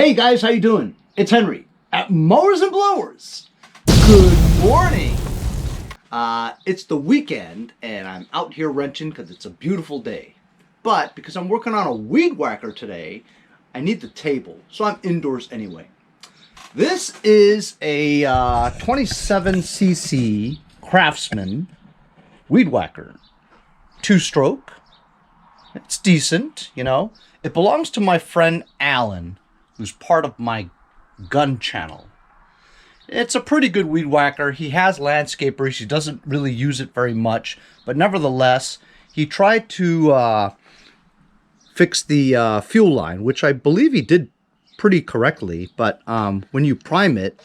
Hey guys, how you doing? It's Henry at Mowers and Blowers. Good morning. It's the weekend and I'm out here wrenching because it's a beautiful day. But because I'm working on a weed whacker today, I need the table, so I'm indoors anyway. This is a 27cc Craftsman weed whacker. 2-stroke. It's decent, you know. It belongs to my friend Alan, who's part of my gun channel. It's a pretty good weed whacker. He has landscapers. He doesn't really use it very much, but nevertheless, he tried to fix the fuel line, which I believe he did pretty correctly, but when you prime it,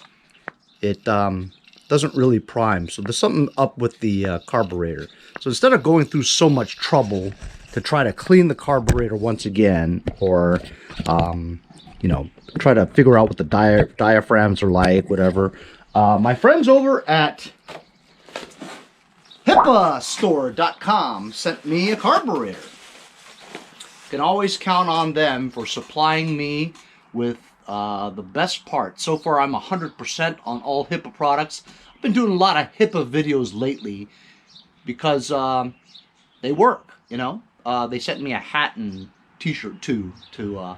it doesn't really prime. So there's something up with the carburetor. So instead of going through so much trouble to try to clean the carburetor once again, or you know, try to figure out what the diaphragms are like, whatever, my friends over at Hipastore.com sent me a carburetor. You can always count on them for supplying me with the best parts. So far, I'm 100% on all Hipa products. I've been doing a lot of Hipa videos lately because they work, you know. They sent me a hat and t-shirt too to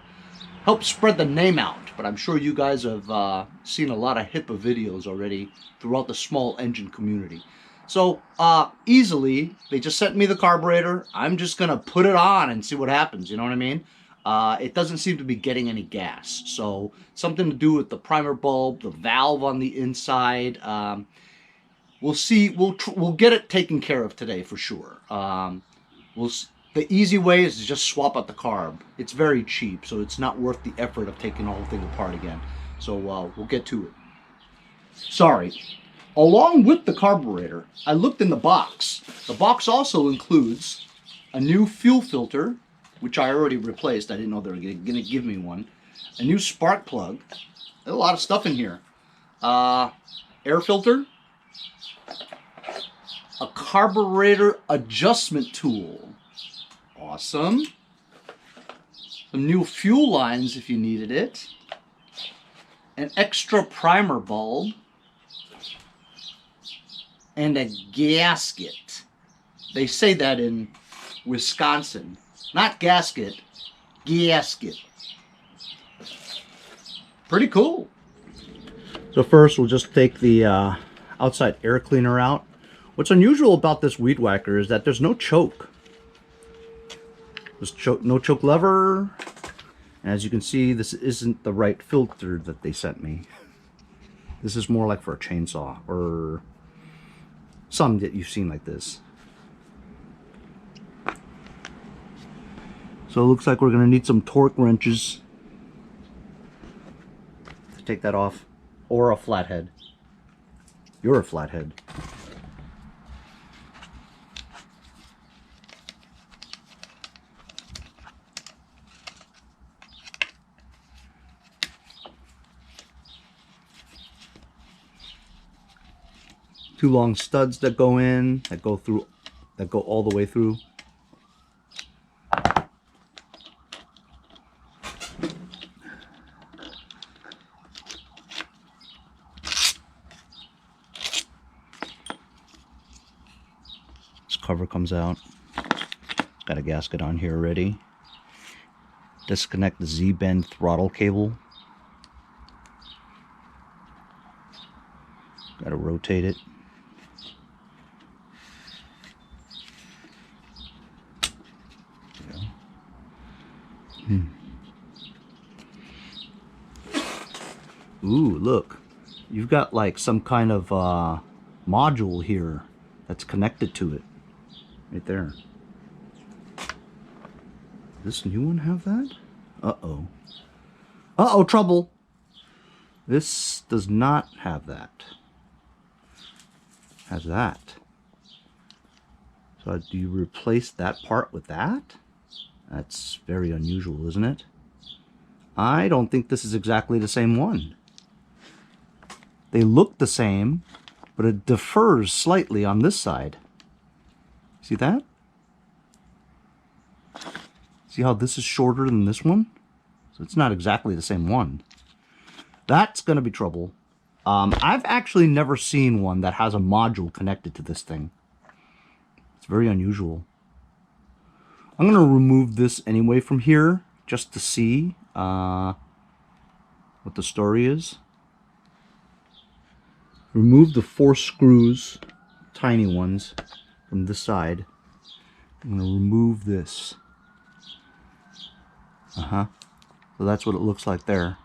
help spread the name out. But I'm sure you guys have seen a lot of Hipa videos already throughout the small engine community. So easily, they just sent me the carburetor. I'm just going to put it on and see what happens, you know what I mean? It doesn't seem to be getting any gas. So something to do with the primer bulb, the valve on the inside. We'll see. We'll get it taken care of today for sure. The easy way is to just swap out the carb. It's very cheap, so it's not worth the effort of taking the whole thing apart again. So we'll get to it. Sorry. Along with the carburetor, I looked in the box. The box also includes a new fuel filter, which I already replaced. I didn't know they were going to give me one. A new spark plug. There's a lot of stuff in here. Air filter. A carburetor adjustment tool. Awesome. Some new fuel lines if you needed it. An extra primer bulb. And a gasket. They say that in Wisconsin. Not gasket, gasket. Pretty cool. So first we'll just take the outside air cleaner out. What's unusual about this weed whacker is that there's no choke. There's no choke lever. And as you can see, this isn't the right filter that they sent me. This is more like for a chainsaw or some that you've seen like this. So it looks like we're going to need some torque wrenches to take that off, or a flathead. You're a flathead. Two long studs that go in, that go all the way through. Cover comes out. Got a gasket on here already. Disconnect the Z-bend throttle cable. Got to rotate it. There we go. Ooh, look. You've got like some kind of module here that's connected to it. Right there. Does this new one have that? Uh-oh. Uh-oh, trouble. This does not have that. Has that. So do you replace that part with that? That's very unusual, isn't it? I don't think this is exactly the same one. They look the same, but it differs slightly on this side. See that? See how this is shorter than this one? So it's not exactly the same one. That's going to be trouble. I've actually never seen one that has a module connected to this thing. It's very unusual. I'm going to remove this anyway from here just to see what the story is. Remove the 4 screws, tiny ones, from this side. I'm going to remove this. So that's what it looks like there.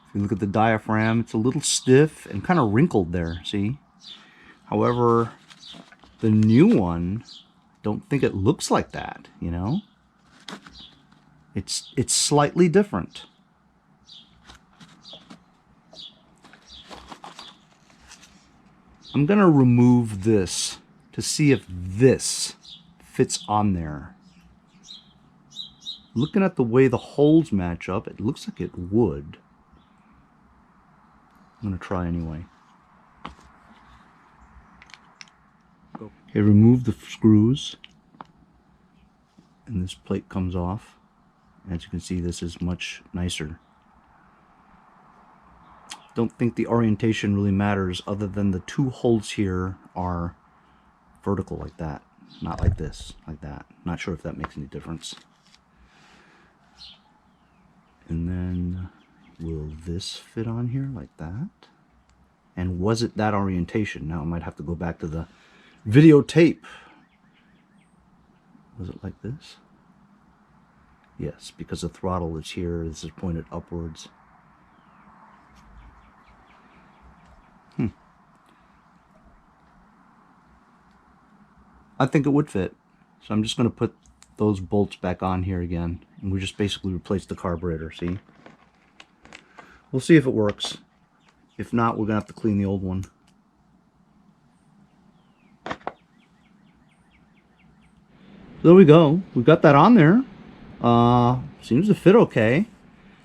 If you look at the diaphragm, it's a little stiff and kind of wrinkled there, see? However, the new one, don't think it looks like that, you know? It's slightly different. I'm going to remove this to see if this fits on there. Looking at the way the holes match up, it looks like it would. I'm going to try anyway. Okay, remove the screws. And this plate comes off. As you can see, this is much nicer. Don't think the orientation really matters other than the 2 holes here are vertical like that. Not like this, like that. Not sure if that makes any difference. And then, will this fit on here like that? And was it that orientation? Now I might have to go back to the videotape. Was it like this? Yes, because the throttle is here. This is pointed upwards. I think it would fit. So I'm just going to put those bolts back on here again. And we just basically replace the carburetor, see? We'll see if it works. If not, we're going to have to clean the old one. There we go. We've got that on there. Seems to fit okay.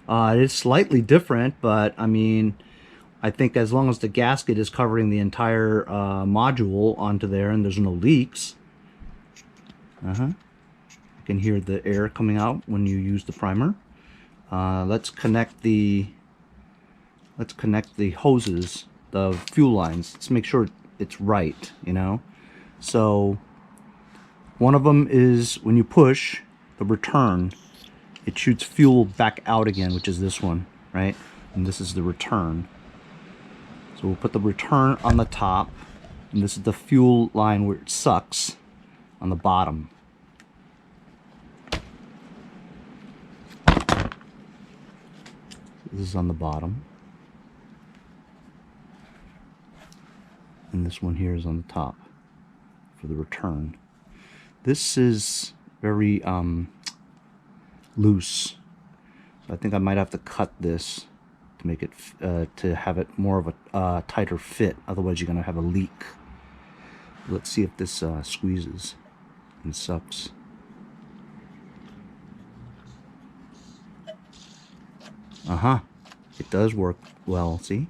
It is slightly different, but I mean, I think as long as the gasket is covering the entire module onto there and there's no leaks. You can hear the air coming out when you use the primer. Let's connect the hoses, the fuel lines. Let's make sure it's right, you know. So one of them is when you push the return, it shoots fuel back out again, which is this one, right? And this is the return. So we'll put the return on the top, and this is the fuel line where it sucks on the bottom. This is on the bottom. And this one here is on the top for the return. This is very loose. So I think I might have to cut this to make it to have it more of a tighter fit. Otherwise you're going to have a leak. Let's see if this squeezes and sucks. It does work well, see?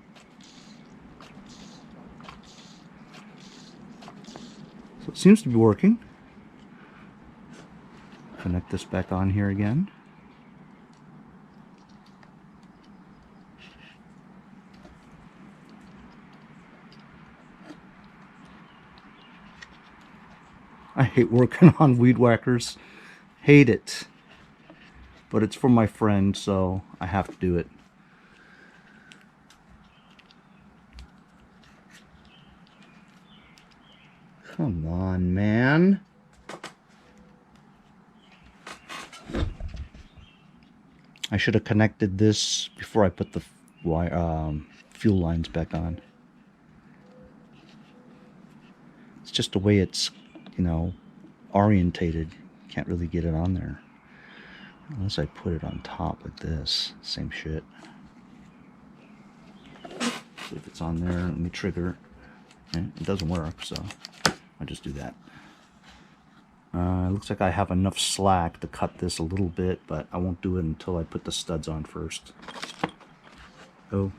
So it seems to be working. Connect this back on here again. I hate working on weed whackers. Hate it. But it's for my friend, so I have to do it. Come on, man. I should have connected this before I put the fuel lines back on. It's just the way it's, you know, orientated. Can't really get it on there. Unless I put it on top like this. Same shit. See if it's on there. Let me trigger. Okay, it doesn't work, so I'll just do that. It looks like I have enough slack to cut this a little bit, but I won't do it until I put the studs on first. Oh,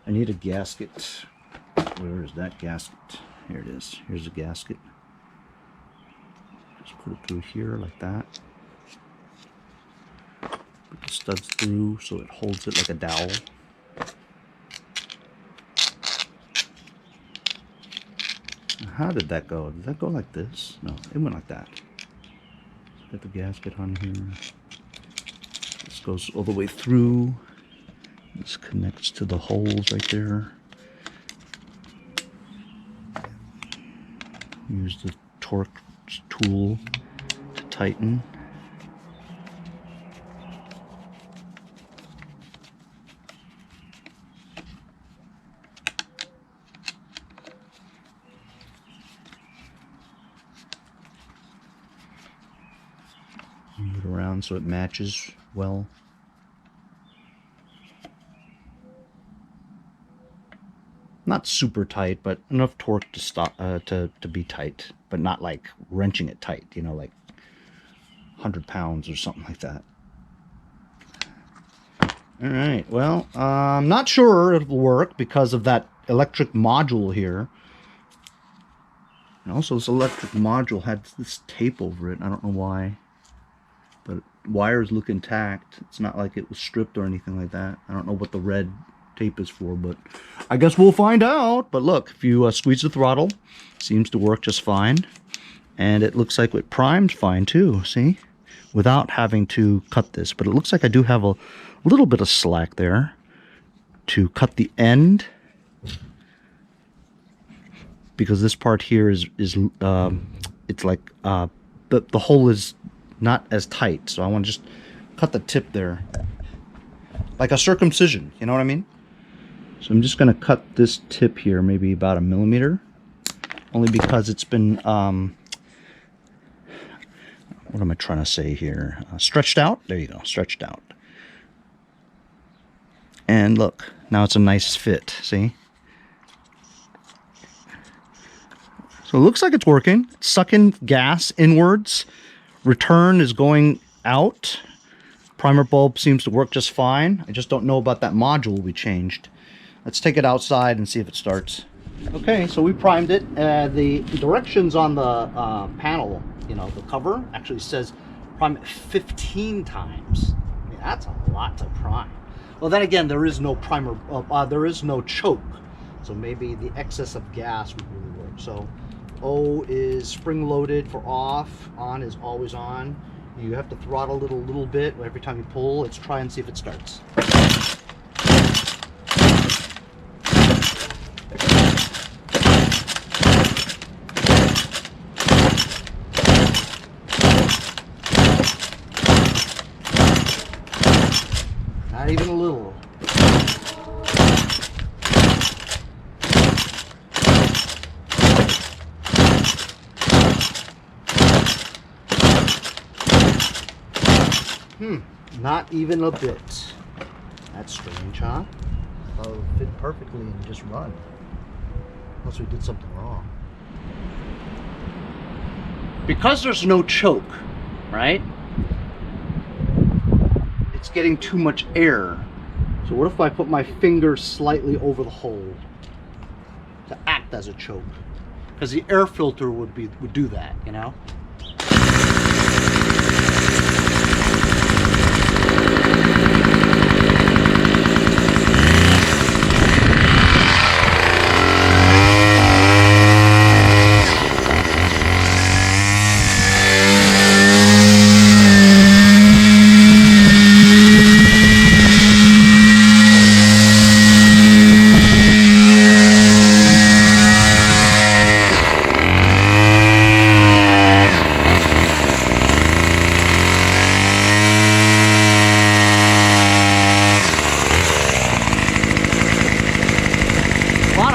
I need a gasket. Where is that gasket? Here it is. Here's a gasket. Just put it through here like that. Put the studs through so it holds it like a dowel. How did that go? Did that go like this? No, it went like that. Got the gasket on here. This goes all the way through. This connects to the holes right there. Use the torque tool to tighten. Move it around so it matches well. Not super tight, but enough torque to stop to be tight, but not like wrenching it tight, you know, like 100 pounds or something like that. All right, well, I'm not sure it'll work because of that electric module here. And also this electric module had this tape over it. I don't know why, but wires look intact. It's not like it was stripped or anything like that. I don't know what the red tape is for, but I guess we'll find out. But look, if you squeeze the throttle, it seems to work just fine, and it looks like it primed fine too, see, without having to cut this. But it looks like I do have a little bit of slack there to cut the end, because this part here is it's like the hole is not as tight, so I want to just cut the tip there like a circumcision, you know what I mean? So I'm just going to cut this tip here, maybe about 1 millimeter, only because it's been, what am I trying to say here? Stretched out? There you go, stretched out. And look, now it's a nice fit, see? So it looks like it's working. It's sucking gas inwards. Return is going out. Primer bulb seems to work just fine. I just don't know about that module we changed. Let's take it outside and see if it starts. Okay, so we primed it. The directions on the panel, you know, the cover actually says prime it 15 times. I mean, that's a lot to prime. Well, then again, there is no primer, there is no choke. So maybe the excess of gas would really work. So O is spring loaded for off, on is always on. You have to throttle it a little bit every time you pull. Let's try and see if it starts. Not even a little. Not even a bit. That's strange, huh? Oh, it fit perfectly and just run. Unless we did something wrong. Because there's no choke, right? It's getting too much air. So what if I put my finger slightly over the hole to act as a choke? Because the air filter would do that, you know?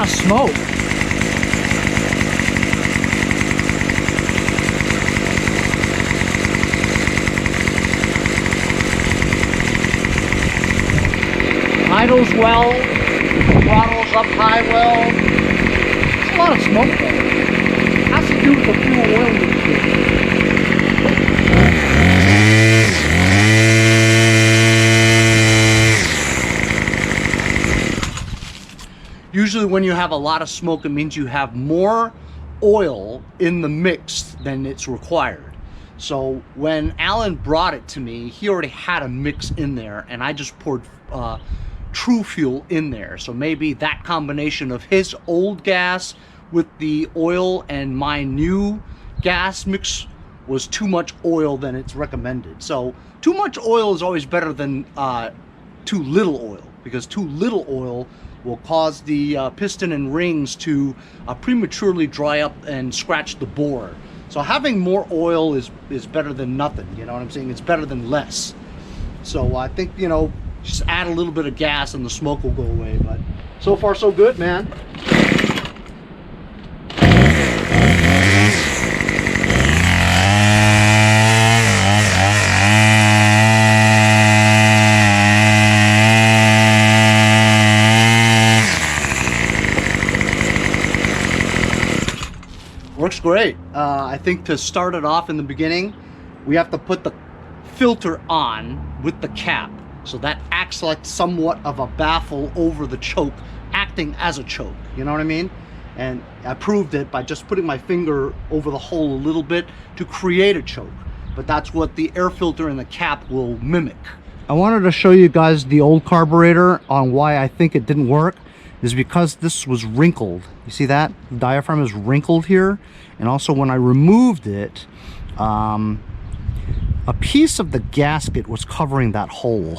Smoke. Idles well, throttles up high well. It's a lot of smoke though. Has to do with the fuel oil mixture. Usually when you have a lot of smoke, it means you have more oil in the mix than it's required. So when Alan brought it to me, he already had a mix in there, and I just poured True Fuel in there. So maybe that combination of his old gas with the oil and my new gas mix was too much oil than it's recommended. So too much oil is always better than too little oil, because too little oil will cause the piston and rings to prematurely dry up and scratch the bore. So having more oil is better than nothing, you know what I'm saying? It's better than less. So I think, you know, just add a little bit of gas and the smoke will go away. But so far so good, man. Works great. I think to start it off in the beginning, we have to put the filter on with the cap. So that acts like somewhat of a baffle over the choke, acting as a choke. You know what I mean? And I proved it by just putting my finger over the hole a little bit to create a choke. But that's what the air filter and the cap will mimic. I wanted to show you guys the old carburetor on why I think it didn't work. Is because this was wrinkled. You see that? The diaphragm is wrinkled here. And also when I removed it, a piece of the gasket was covering that hole.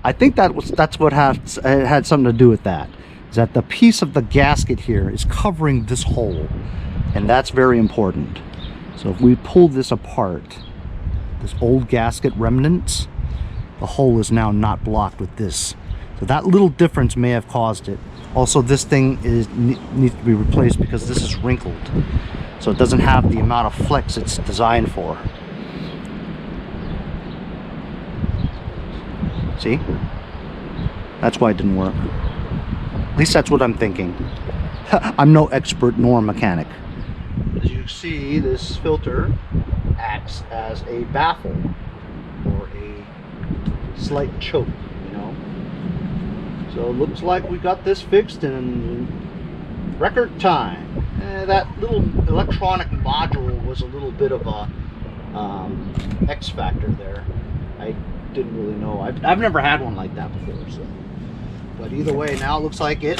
I think that's what had something to do with that. Is that the piece of the gasket here is covering this hole. And that's very important. So if we pull this apart, this old gasket remnants, the hole is now not blocked with this. So that little difference may have caused it. Also, this thing needs to be replaced because this is wrinkled. So it doesn't have the amount of flex it's designed for. See? That's why it didn't work. At least that's what I'm thinking. I'm no expert nor mechanic. As you see, this filter acts as a baffle or a slight choke. So it looks like we got this fixed in record time. That little electronic module was a little bit of a X factor there. I didn't really know. I've never had one like that before. So. But either way, now it looks like it.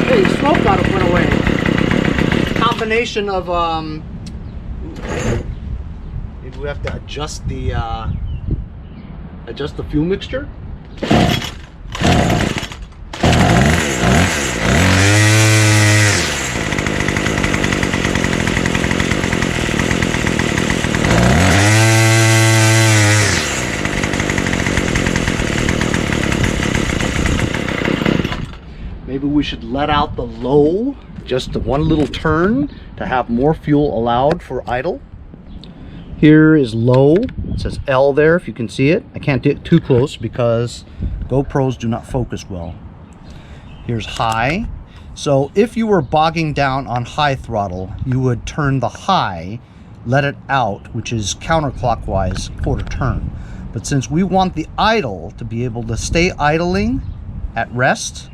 Hey, the smoke got to went away. Combination of maybe we have to adjust the fuel mixture. Maybe we should let out the low, just one little turn to have more fuel allowed for idle. Here is low. It says L there if you can see it. I can't get too close because GoPros do not focus well. Here's high. So if you were bogging down on high throttle, you would turn the high, let it out, which is counterclockwise quarter turn. But since we want the idle to be able to stay idling at rest,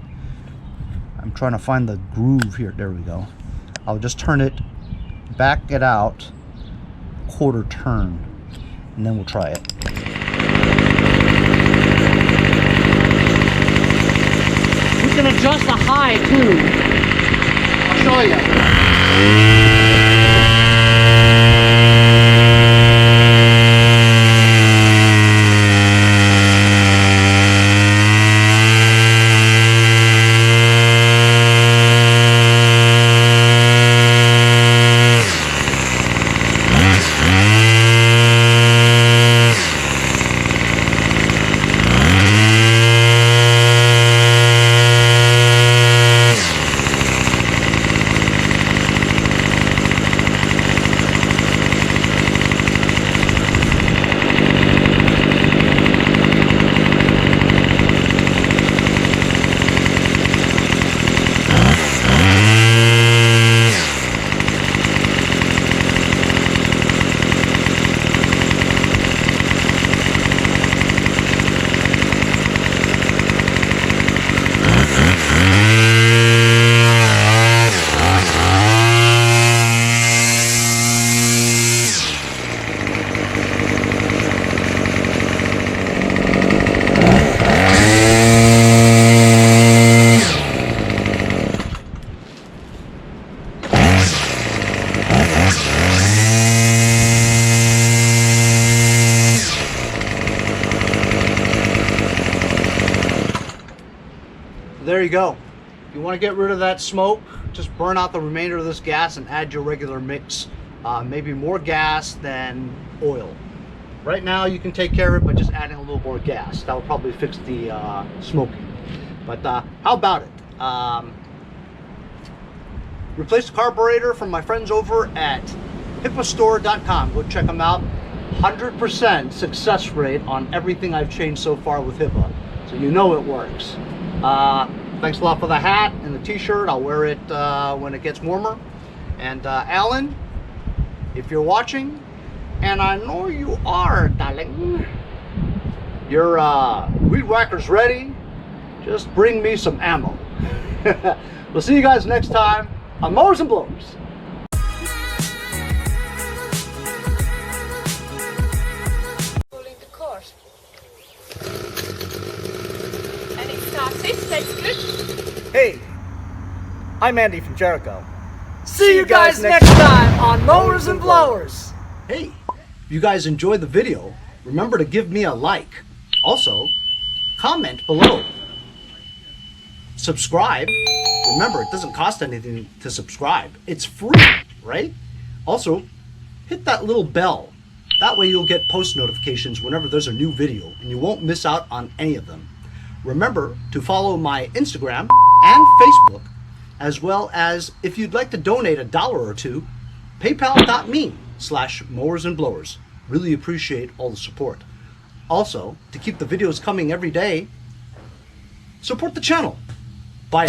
I'm trying to find the groove here. There we go. I'll just turn it, back it out, quarter turn, and then we'll try it. We can adjust the high too. I'll show you. you go. If you want to get rid of that smoke, just burn out the remainder of this gas and add your regular mix. Maybe more gas than oil. Right now you can take care of it by just adding a little more gas. That will probably fix the smoking. But how about it? Replace the carburetor from my friends over at Hipastore.com. Go check them out. 100% success rate on everything I've changed so far with Hipa. So you know it works. Thanks a lot for the hat and the t-shirt. I'll wear it when it gets warmer. And Alan, if you're watching, and I know you are, darling, your weed whacker's ready. Just bring me some ammo. We'll see you guys next time on Mowers and Blowers. And it started, tastes good. Hey, I'm Andy from Jericho. See you guys next time on Mowers and Blowers. Hey, if you guys enjoyed the video, remember to give me a like. Also, comment below. Subscribe. Remember, it doesn't cost anything to subscribe. It's free, right? Also, hit that little bell. That way you'll get post notifications whenever there's a new video and you won't miss out on any of them. Remember to follow my Instagram and Facebook, as well as if you'd like to donate $1 or $2, paypal.me/mowersandblowers. Really appreciate all the support. Also, to keep the videos coming every day, support the channel. Bye.